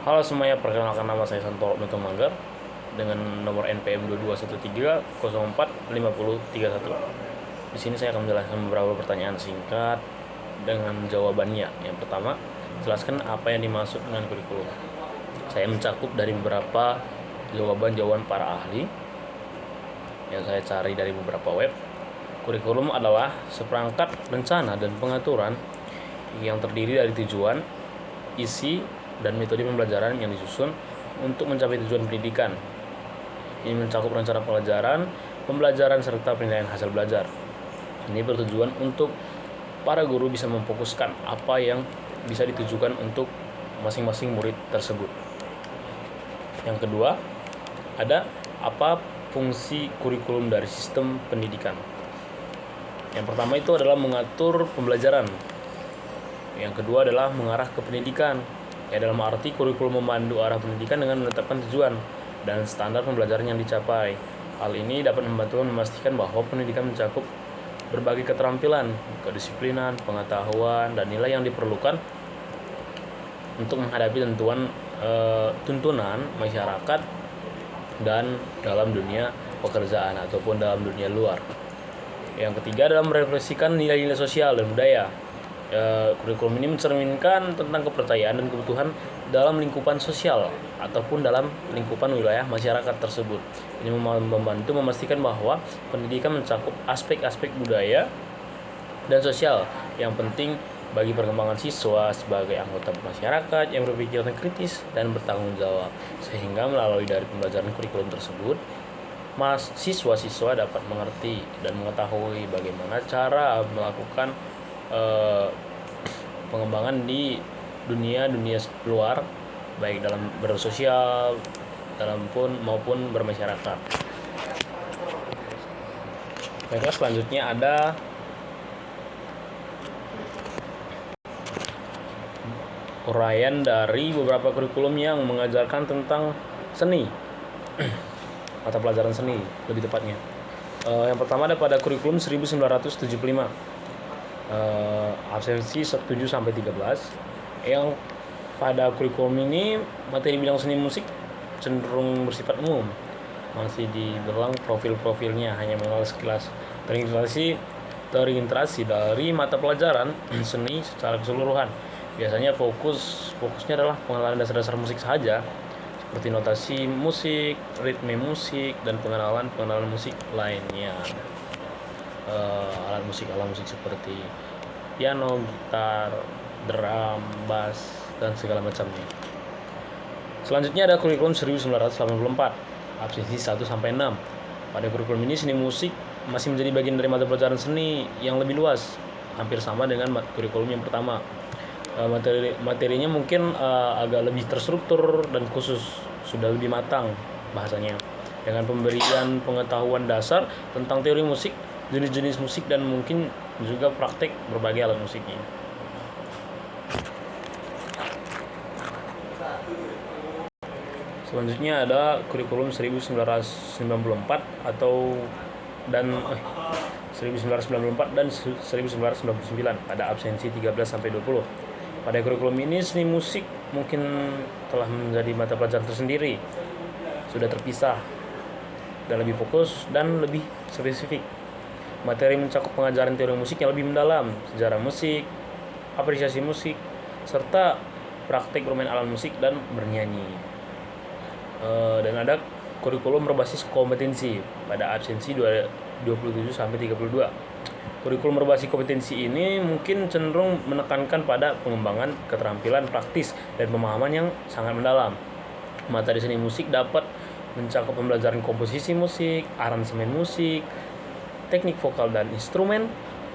Halo semuanya, perkenalkan nama saya Santoro Mito Manggar dengan nomor NPM 2213045031. Di sini saya akan menjelaskan beberapa pertanyaan singkat dengan jawabannya. Yang pertama, jelaskan apa yang dimaksud dengan kurikulum. Saya mencakup dari beberapa jawaban-jawaban para ahli yang saya cari dari beberapa web. Kurikulum adalah seperangkat rencana dan pengaturan yang terdiri dari tujuan, isi, dan metode pembelajaran yang disusun untuk mencapai tujuan pendidikan. Ini mencakup rencana pembelajaran serta penilaian hasil belajar. Ini bertujuan untuk para guru bisa memfokuskan apa yang bisa ditujukan untuk masing-masing murid tersebut. Yang kedua, ada apa fungsi kurikulum dari sistem pendidikan. Yang pertama itu adalah mengatur pembelajaran. Yang kedua adalah mengarah ke pendidikan. Ya, dalam arti kurikulum memandu arah pendidikan dengan menetapkan tujuan dan standar pembelajaran yang dicapai. Hal ini dapat membantu memastikan bahwa pendidikan mencakup berbagai keterampilan, kedisiplinan, pengetahuan, dan nilai yang diperlukan untuk menghadapi tuntunan masyarakat dan dalam dunia pekerjaan ataupun dalam dunia luar. Yang ketiga adalah merefleksikan nilai-nilai sosial dan budaya. Kurikulum ini mencerminkan tentang kepercayaan dan kebutuhan dalam lingkupan sosial ataupun dalam lingkupan wilayah masyarakat tersebut. Ini membantu memastikan bahwa pendidikan mencakup aspek-aspek budaya dan sosial yang penting bagi perkembangan siswa sebagai anggota masyarakat yang berpikiran kritis dan bertanggung jawab. Sehingga melalui dari pembelajaran kurikulum tersebut, siswa-siswa dapat mengerti dan mengetahui bagaimana cara melakukan pengembangan di dunia luar, baik dalam bersosial maupun bermasyarakat. Baiklah, selanjutnya ada uraian dari beberapa kurikulum yang mengajarkan tentang seni, mata pelajaran seni lebih tepatnya. Yang pertama ada pada kurikulum 1975. Absensi 7 sampai 13, yang pada kurikulum ini materi bidang seni musik cenderung bersifat umum, masih dibelang profil-profilnya hanya mengenal sekilas, terintegrasi dari mata pelajaran seni secara keseluruhan. Biasanya fokusnya adalah pengenalan dasar-dasar musik saja, seperti notasi musik, ritme musik, dan pengenalan musik lainnya. Alat musik seperti piano, gitar, drum, bass, dan segala macamnya. Selanjutnya ada kurikulum 1984, absensi 1 sampai 6. Pada kurikulum ini seni musik masih menjadi bagian dari mata pelajaran seni yang lebih luas, hampir sama dengan kurikulum yang pertama. Materinya mungkin agak lebih terstruktur dan khusus, sudah lebih matang bahasanya, dengan pemberian pengetahuan dasar tentang teori musik, jenis-jenis musik, dan mungkin juga praktek berbagai alat musiknya. Selanjutnya ada kurikulum 1994 dan 1999 ada absensi 13 sampai 20. Pada kurikulum ini seni musik mungkin telah menjadi mata pelajaran tersendiri, sudah terpisah dan lebih fokus dan lebih spesifik. Materi mencakup pengajaran teori musik yang lebih mendalam, sejarah musik, apresiasi musik, serta praktek bermain alat musik dan bernyanyi. Dan ada kurikulum berbasis kompetensi pada absensi 27 sampai 32. Kurikulum berbasis kompetensi ini mungkin cenderung menekankan pada pengembangan keterampilan praktis dan pemahaman yang sangat mendalam. Materi seni musik dapat mencakup pembelajaran komposisi musik, aransemen musik, teknik vokal dan instrumen,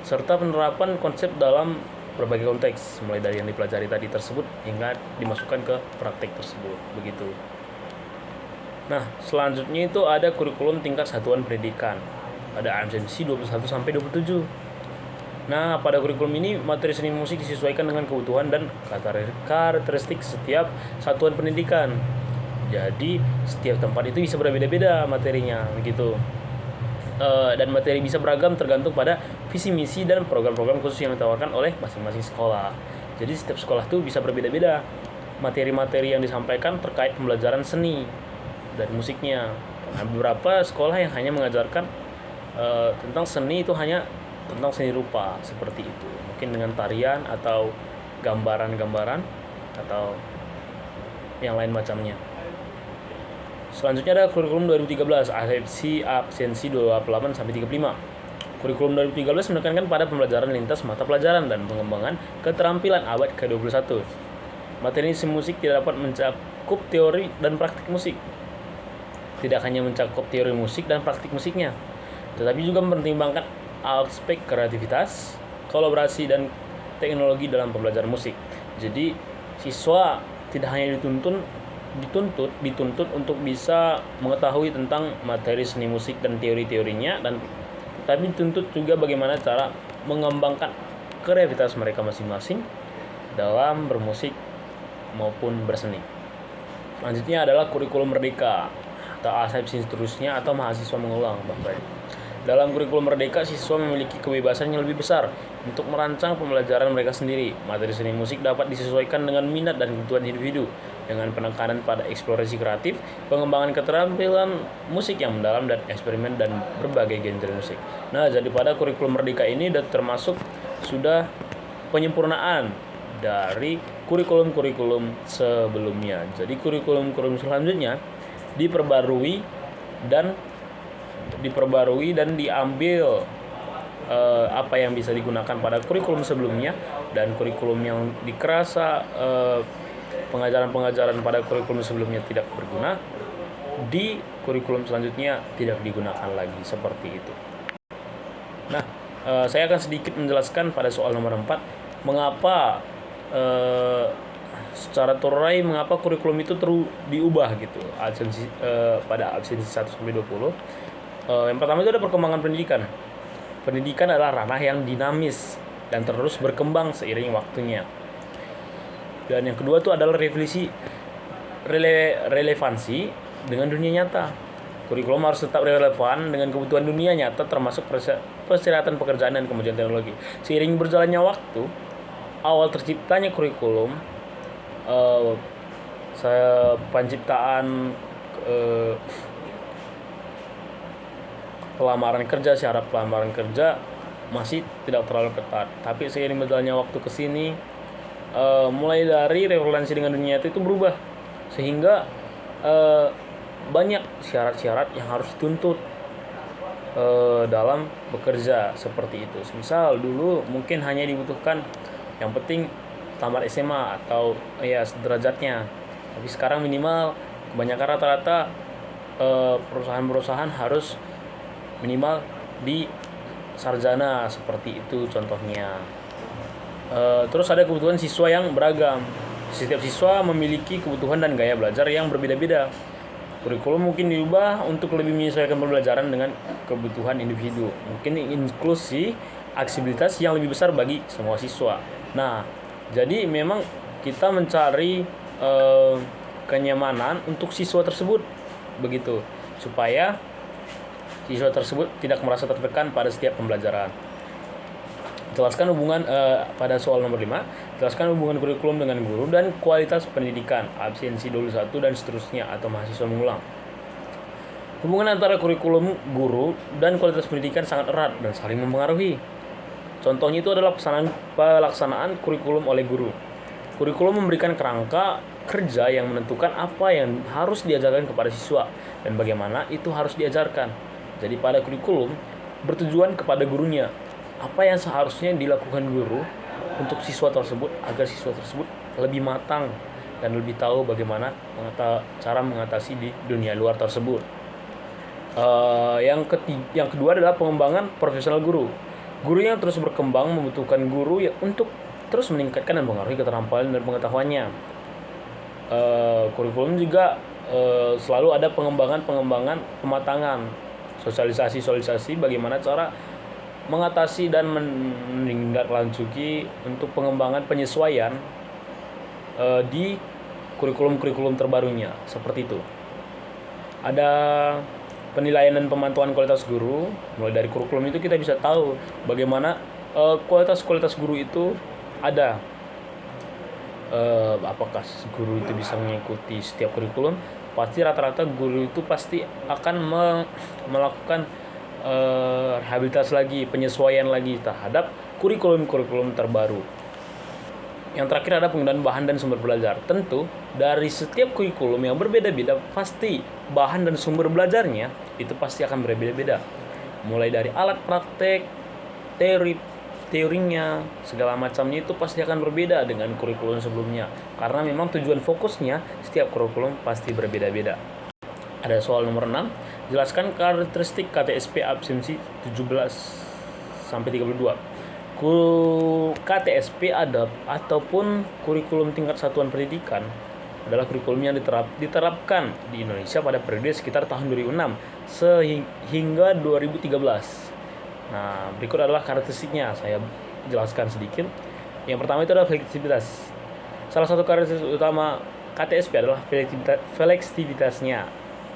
serta penerapan konsep dalam berbagai konteks, mulai dari yang dipelajari tadi tersebut hingga dimasukkan ke praktek tersebut, begitu. Nah, selanjutnya itu ada kurikulum tingkat satuan pendidikan. Ada absensi 21 sampai 27. Nah, pada kurikulum ini materi seni musik disesuaikan dengan kebutuhan dan karakteristik setiap satuan pendidikan. Jadi, setiap tempat itu bisa berbeda-beda materinya, begitu. Dan materi bisa beragam tergantung pada visi misi dan program-program khusus yang ditawarkan oleh masing-masing sekolah. Jadi setiap sekolah tuh bisa berbeda-beda. materi-materi yang disampaikan terkait pembelajaran seni dan musiknya. Nah, beberapa sekolah yang hanya mengajarkan tentang seni itu hanya tentang seni rupa seperti itu, mungkin dengan tarian atau gambaran-gambaran atau yang lain macamnya. Selanjutnya ada kurikulum 2013, absensi 28 sampai 35. Kurikulum 2013 menekankan pada pembelajaran lintas mata pelajaran dan pengembangan keterampilan abad ke-21. Materi musik tidak dapat mencakup teori dan praktik musik. Tidak hanya mencakup teori musik dan praktik musiknya, tetapi juga mempertimbangkan aspek kreativitas, kolaborasi, dan teknologi dalam pembelajaran musik. Jadi, siswa tidak hanya dituntut untuk bisa mengetahui tentang materi seni musik dan teori-teorinya, dan tapi dituntut juga bagaimana cara mengembangkan kreativitas mereka masing-masing dalam bermusik maupun berseni. Selanjutnya adalah kurikulum merdeka atau asepsi seterusnya atau mahasiswa mengulang. Dalam kurikulum merdeka, siswa memiliki kebebasan yang lebih besar untuk merancang pembelajaran mereka sendiri. Materi seni musik dapat disesuaikan dengan minat dan kebutuhan individu, dengan penekanan pada eksplorasi kreatif, pengembangan keterampilan musik yang mendalam, dan eksperimen dan berbagai genre musik. Nah, jadi pada kurikulum merdeka ini termasuk sudah penyempurnaan dari kurikulum-kurikulum sebelumnya. Jadi kurikulum-kurikulum selanjutnya diperbarui dan diambil apa yang bisa digunakan pada kurikulum sebelumnya, dan kurikulum yang dikerasa pengajaran-pengajaran pada kurikulum sebelumnya tidak berguna, di kurikulum selanjutnya tidak digunakan lagi, seperti itu. Nah, saya akan sedikit menjelaskan pada soal nomor 4, mengapa secara terurai mengapa kurikulum itu diubah gitu pada absensi 1 sampai 20. Yang pertama itu ada perkembangan pendidikan. Pendidikan adalah ranah yang dinamis dan terus berkembang seiring waktunya. Dan yang kedua itu adalah relevansi dengan dunia nyata. Kurikulum harus tetap relevan dengan kebutuhan dunia nyata, termasuk persyaratan pekerjaan dan kemajuan teknologi. Seiring berjalannya waktu, awal terciptanya kurikulum, penciptaan pelamaran kerja, syarat pelamaran kerja masih tidak terlalu ketat. Tapi seiring berjalannya waktu ke sini, mulai dari relevansi dengan dunia itu berubah, sehingga banyak syarat-syarat yang harus dituntut dalam bekerja seperti itu. Misal dulu mungkin hanya dibutuhkan yang penting tamat SMA atau ya sederajatnya, tapi sekarang minimal kebanyakan rata-rata perusahaan-perusahaan harus minimal di sarjana, seperti itu contohnya. Terus ada kebutuhan siswa yang beragam. Setiap siswa memiliki kebutuhan dan gaya belajar yang berbeda-beda. Kurikulum mungkin diubah untuk lebih menyesuaikan pembelajaran dengan kebutuhan individu. Mungkin inklusi, aksesibilitas yang lebih besar bagi semua siswa. Nah, jadi memang kita mencari kenyamanan untuk siswa tersebut, begitu, supaya siswa tersebut tidak merasa tertekan pada setiap pembelajaran. Jelaskan hubungan pada soal nomor 5, jelaskan hubungan kurikulum dengan guru dan kualitas pendidikan, absensi 21 dan seterusnya atau mahasiswa mengulang. Hubungan antara kurikulum guru dan kualitas pendidikan sangat erat dan saling mempengaruhi. Contohnya itu adalah pelaksanaan kurikulum oleh guru. Kurikulum memberikan kerangka kerja yang menentukan apa yang harus diajarkan kepada siswa dan bagaimana itu harus diajarkan. Jadi pada kurikulum bertujuan kepada gurunya, apa yang seharusnya dilakukan guru untuk siswa tersebut agar siswa tersebut lebih matang dan lebih tahu bagaimana cara mengatasi di dunia luar tersebut. Yang kedua adalah pengembangan profesional guru. Guru yang terus berkembang membutuhkan guru untuk terus meningkatkan dan mengaruhi keterampilan dan pengetahuannya. Kurikulum juga selalu ada pengembangan pematangan, sosialisasi bagaimana cara mengatasi dan menindaklanjuti untuk pengembangan penyesuaian di kurikulum terbarunya, seperti itu. Ada penilaian dan pemantauan kualitas guru. Mulai dari kurikulum itu kita bisa tahu bagaimana kualitas guru itu ada. apakah guru itu bisa mengikuti setiap kurikulum? Pasti rata-rata guru itu pasti akan melakukan rehabilitasi lagi, penyesuaian lagi terhadap kurikulum terbaru. Yang terakhir ada penggunaan bahan dan sumber belajar. Tentu dari setiap kurikulum yang berbeda-beda, pasti bahan dan sumber belajarnya itu pasti akan berbeda-beda. Mulai dari alat praktek, teorinya, segala macamnya itu pasti akan berbeda dengan kurikulum sebelumnya. Karena memang tujuan fokusnya setiap kurikulum pasti berbeda-beda. Ada soal nomor 6, jelaskan karakteristik KTSP absensi 17-32. KTSP ataupun kurikulum tingkat satuan pendidikan adalah kurikulum yang diterapkan di Indonesia pada periode sekitar tahun 2006 sehingga 2013. Nah, berikut adalah karakteristiknya, saya jelaskan sedikit. Yang pertama itu adalah fleksibilitas. Salah satu karakteristik utama KTSP adalah fleksibilitasnya.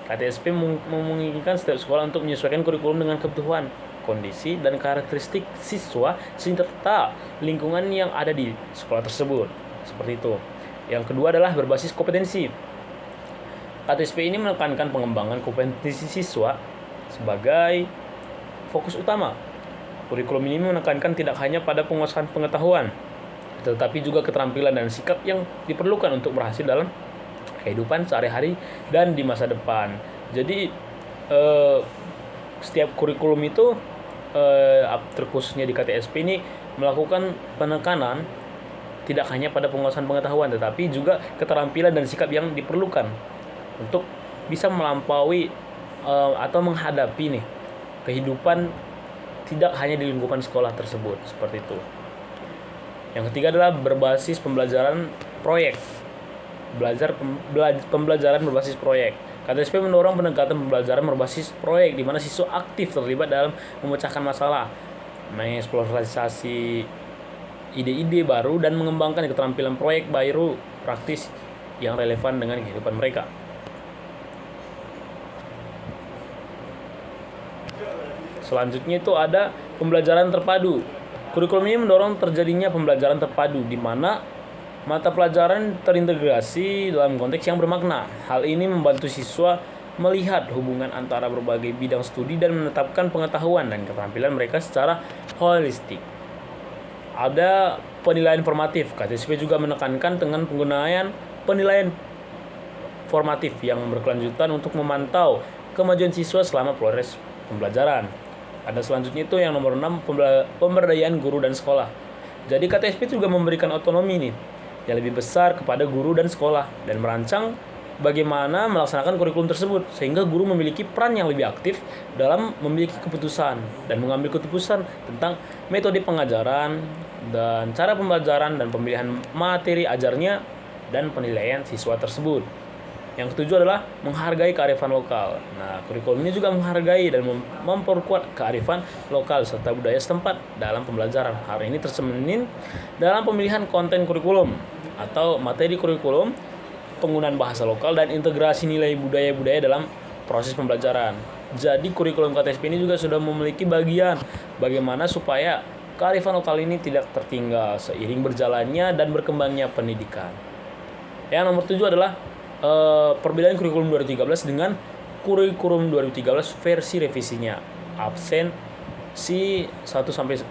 KTSP memungkinkan setiap sekolah untuk menyesuaikan kurikulum dengan kebutuhan, kondisi, dan karakteristik siswa serta lingkungan yang ada di sekolah tersebut. Seperti itu. Yang kedua adalah berbasis kompetensi. KTSP ini menekankan pengembangan kompetensi siswa sebagai fokus utama. Kurikulum ini menekankan tidak hanya pada penguasaan pengetahuan, tetapi juga keterampilan dan sikap yang diperlukan untuk berhasil dalam kehidupan sehari-hari dan di masa depan. Jadi setiap kurikulum itu terkhususnya di KTSP ini melakukan penekanan tidak hanya pada penguasaan pengetahuan, tetapi juga keterampilan dan sikap yang diperlukan untuk bisa melampaui atau menghadapi nih kehidupan tidak hanya di lingkungan sekolah tersebut, seperti itu. Yang ketiga adalah berbasis pembelajaran proyek. Pembelajaran berbasis proyek. KTSP mendorong pendekatan pembelajaran berbasis proyek di mana siswa aktif terlibat dalam memecahkan masalah, mengeksplorasi ide-ide baru dan mengembangkan keterampilan proyek baru praktis yang relevan dengan kehidupan mereka. Selanjutnya itu ada pembelajaran terpadu. Kurikulum ini mendorong terjadinya pembelajaran terpadu di mana mata pelajaran terintegrasi dalam konteks yang bermakna. Hal ini membantu siswa melihat hubungan antara berbagai bidang studi dan menetapkan pengetahuan dan keterampilan mereka secara holistik. Ada penilaian formatif. KTSP juga menekankan dengan penggunaan penilaian formatif yang berkelanjutan untuk memantau kemajuan siswa selama proses pembelajaran. Ada selanjutnya itu yang nomor 6, pemberdayaan guru dan sekolah. Jadi KTSP juga memberikan otonomi nih yang lebih besar kepada guru dan sekolah dan merancang bagaimana melaksanakan kurikulum tersebut sehingga guru memiliki peran yang lebih aktif dalam memiliki keputusan dan mengambil keputusan tentang metode pengajaran dan cara pembelajaran dan pemilihan materi ajarnya dan penilaian siswa tersebut. Yang ketujuh adalah menghargai kearifan lokal. Nah, kurikulum ini juga menghargai dan memperkuat kearifan lokal serta budaya setempat dalam pembelajaran. Hal ini tercermin dalam pemilihan konten kurikulum atau materi kurikulum, penggunaan bahasa lokal, dan integrasi nilai budaya-budaya dalam proses pembelajaran. Jadi kurikulum KTSP ini juga sudah memiliki bagian bagaimana supaya kearifan lokal ini tidak tertinggal seiring berjalannya dan berkembangnya pendidikan. Yang nomor 7 adalah perbedaan kurikulum 2013 dengan kurikulum 2013 versi revisinya, absen si 1-16.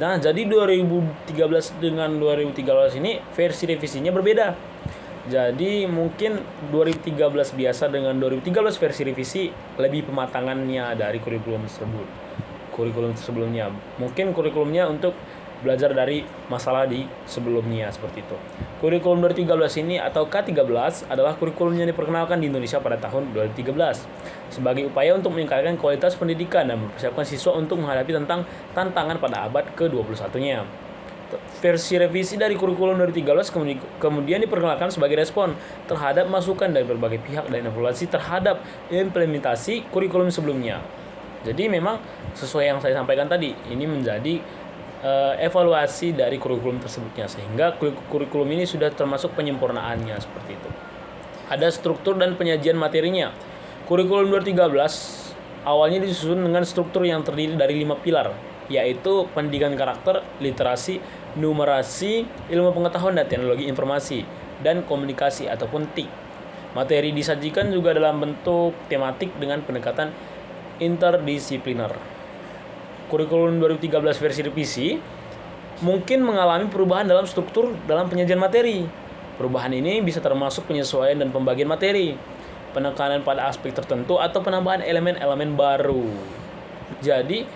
Nah, jadi 2013 dengan 2013 ini versi revisinya berbeda. Jadi mungkin 2013 biasa dengan 2013 versi revisi lebih pematangannya dari kurikulum tersebut. Kurikulum sebelumnya mungkin kurikulumnya untuk belajar dari masalah di sebelumnya, seperti itu. Kurikulum 2013 ini atau K13 adalah kurikulum yang diperkenalkan di Indonesia pada tahun 2013 sebagai upaya untuk meningkatkan kualitas pendidikan dan mempersiapkan siswa untuk menghadapi tantangan pada abad ke-21-nya. Versi revisi dari kurikulum 2013 kemudian diperkenalkan sebagai respon terhadap masukan dari berbagai pihak dan evaluasi terhadap implementasi kurikulum sebelumnya. Jadi memang sesuai yang saya sampaikan tadi, ini menjadi evaluasi dari kurikulum tersebutnya sehingga kurikulum ini sudah termasuk penyempurnaannya, seperti itu. Ada struktur dan penyajian materinya. Kurikulum 2013 awalnya disusun dengan struktur yang terdiri dari 5 pilar, yaitu pendidikan karakter, literasi, numerasi, ilmu pengetahuan dan teknologi informasi, dan komunikasi ataupun TIK. Materi disajikan juga dalam bentuk tematik dengan pendekatan interdisipliner. Kurikulum 2013 versi revisi mungkin mengalami perubahan dalam struktur dalam penyajian materi. Perubahan ini bisa termasuk penyesuaian dan pembagian materi, penekanan pada aspek tertentu, atau penambahan elemen-elemen baru. Jadi,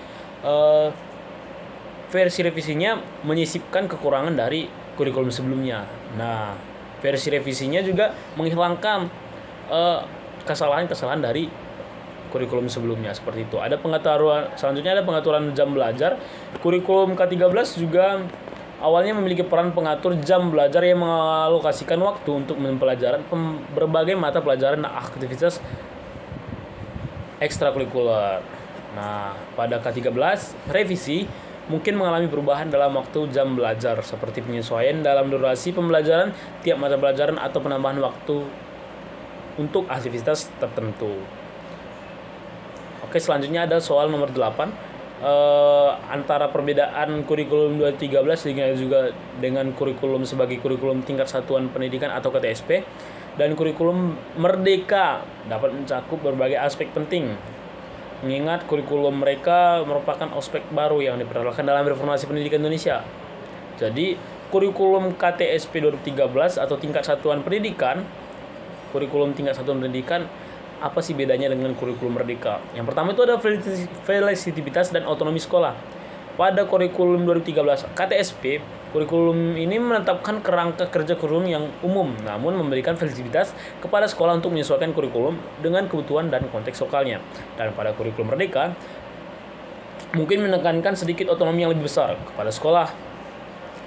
versi revisinya menyisipkan kekurangan dari kurikulum sebelumnya. Nah, versi revisinya juga menghilangkan kesalahan-kesalahan dari kurikulum sebelumnya seperti itu. Selanjutnya ada pengaturan jam belajar. Kurikulum K13 juga awalnya memiliki peran pengatur jam belajar yang mengalokasikan waktu untuk mempelajari berbagai mata pelajaran dan aktivitas ekstrakurikuler. Nah, pada K13 revisi mungkin mengalami perubahan dalam waktu jam belajar seperti penyesuaian dalam durasi pembelajaran tiap mata pelajaran atau penambahan waktu untuk aktivitas tertentu. Oke, selanjutnya ada soal nomor 8. Antara perbedaan kurikulum 2013 dengan kurikulum sebagai kurikulum tingkat satuan pendidikan atau KTSP dan kurikulum Merdeka dapat mencakup berbagai aspek penting. Mengingat kurikulum mereka merupakan aspek baru yang diperkenalkan dalam reformasi pendidikan Indonesia. Jadi, kurikulum KTSP 2013 atau tingkat satuan pendidikan, kurikulum tingkat satuan pendidikan, apa sih bedanya dengan kurikulum Merdeka? Yang pertama itu ada fleksibilitas dan otonomi sekolah. Pada kurikulum 2013 KTSP, kurikulum ini menetapkan kerangka kerja kurikulum yang umum, namun memberikan fleksibilitas kepada sekolah untuk menyesuaikan kurikulum dengan kebutuhan dan konteks lokalnya. Dan pada kurikulum Merdeka, mungkin menekankan sedikit otonomi yang lebih besar kepada sekolah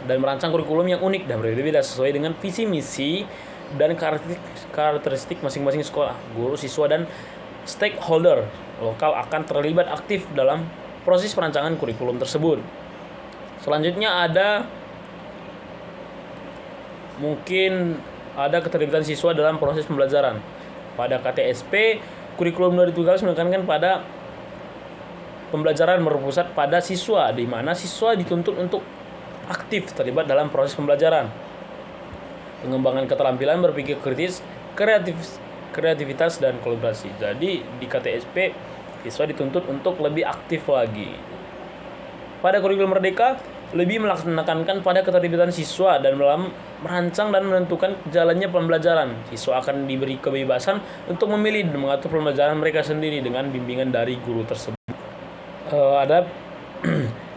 dan merancang kurikulum yang unik dan berbeda sesuai dengan visi misi dan karakteristik masing-masing sekolah. Guru, siswa, dan stakeholder lokal akan terlibat aktif dalam proses perancangan kurikulum tersebut. Selanjutnya mungkin ada keterlibatan siswa dalam proses pembelajaran. Pada KTSP, kurikulum 2013 menekankan pada pembelajaran berpusat pada siswa, di mana siswa dituntut untuk aktif terlibat dalam proses pembelajaran. Pengembangan keterampilan berpikir kritis, kreativitas, dan kolaborasi. Jadi di KTSP, siswa dituntut untuk lebih aktif lagi. Pada kurikulum Merdeka, lebih menekankan pada keterlibatan siswa dan dalam merancang dan menentukan jalannya pembelajaran. Siswa akan diberi kebebasan untuk memilih dan mengatur pembelajaran mereka sendiri dengan bimbingan dari guru tersebut.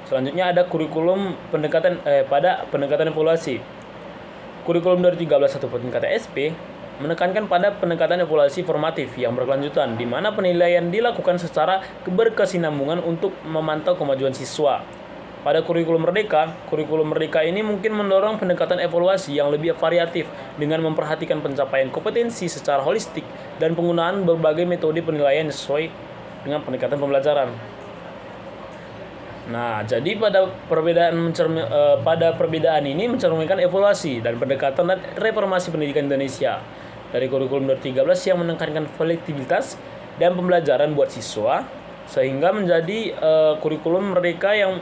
Selanjutnya ada kurikulum pendekatan evaluasi. Kurikulum 2013 ataupun KTSP menekankan pada pendekatan evaluasi formatif yang berkelanjutan, di mana penilaian dilakukan secara berkesinambungan untuk memantau kemajuan siswa. Pada kurikulum Merdeka ini mungkin mendorong pendekatan evaluasi yang lebih variatif dengan memperhatikan pencapaian kompetensi secara holistik dan penggunaan berbagai metode penilaian sesuai dengan pendekatan pembelajaran. Nah, jadi pada perbedaan ini mencerminkan evaluasi dan pendekatan dan reformasi pendidikan Indonesia. Dari kurikulum 2013 yang menekankan fleksibilitas dan pembelajaran buat siswa, sehingga menjadi kurikulum Merdeka yang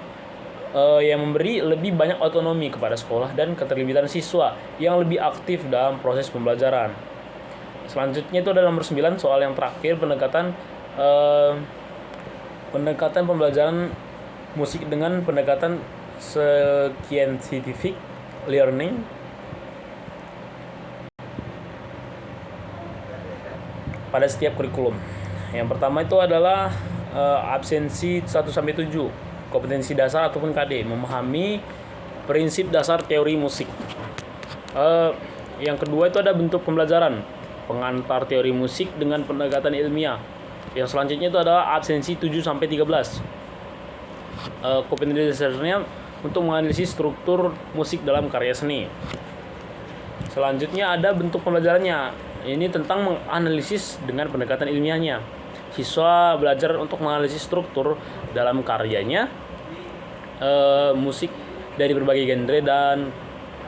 memberi lebih banyak otonomi kepada sekolah dan keterlibatan siswa yang lebih aktif dalam proses pembelajaran. Selanjutnya itu ada nomor 9, soal yang terakhir, pendekatan pembelajaran musik dengan pendekatan scientific learning. Pada setiap kurikulum. Yang pertama itu adalah absensi 1-7, kompetensi dasar ataupun KD, memahami prinsip dasar teori musik. Yang kedua itu ada bentuk pembelajaran, pengantar teori musik dengan pendekatan ilmiah. Yang selanjutnya itu adalah absensi 7-13. Kompetensi dasarnya untuk menganalisis struktur musik dalam karya seni. Selanjutnya ada bentuk pembelajarannya. Ini tentang menganalisis dengan pendekatan ilmiahnya. Siswa belajar untuk menganalisis struktur dalam karyanya, musik dari berbagai genre dan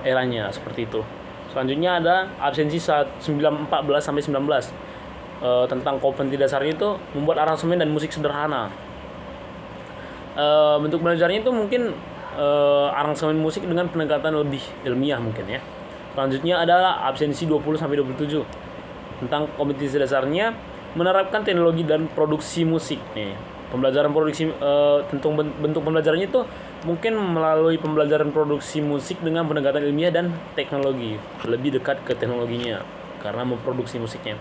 eranya, seperti itu. Selanjutnya ada absensi 14-19. Tentang kompetensi dasarnya itu membuat aransemen dan musik sederhana. Bentuk belajarnya itu mungkin aransemen musik dengan pendekatan lebih ilmiah mungkin ya. Selanjutnya adalah absensi 20-27 tentang kompetisi dasarnya menerapkan teknologi dan produksi musik nih. Pembelajaran produksi tentang bentuk pembelajarannya itu mungkin melalui pembelajaran produksi musik dengan pendekatan ilmiah dan teknologi, lebih dekat ke teknologinya karena memproduksi musiknya.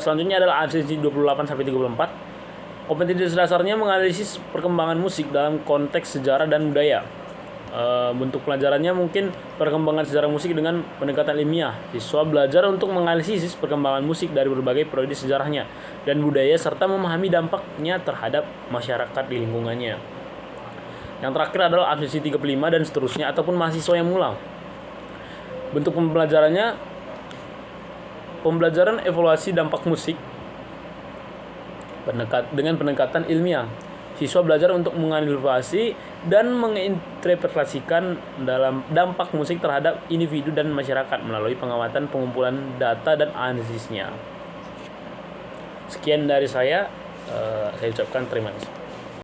Selanjutnya adalah absensi 28-34. Kompetensi dasarnya menganalisis perkembangan musik dalam konteks sejarah dan budaya. Bentuk pelajarannya mungkin perkembangan sejarah musik dengan pendekatan ilmiah. Siswa belajar untuk menganalisis perkembangan musik dari berbagai periode sejarahnya dan budaya serta memahami dampaknya terhadap masyarakat di lingkungannya. Yang terakhir adalah absensi 35 dan seterusnya ataupun mahasiswa yang mengulang. Bentuk pembelajarannya pembelajaran evaluasi dampak musik dengan pendekatan ilmiah. Siswa belajar untuk menganalisis dan menginterpretasikan dalam dampak musik terhadap individu dan masyarakat melalui pengamatan, pengumpulan data dan analisisnya. Sekian dari saya ucapkan terima kasih.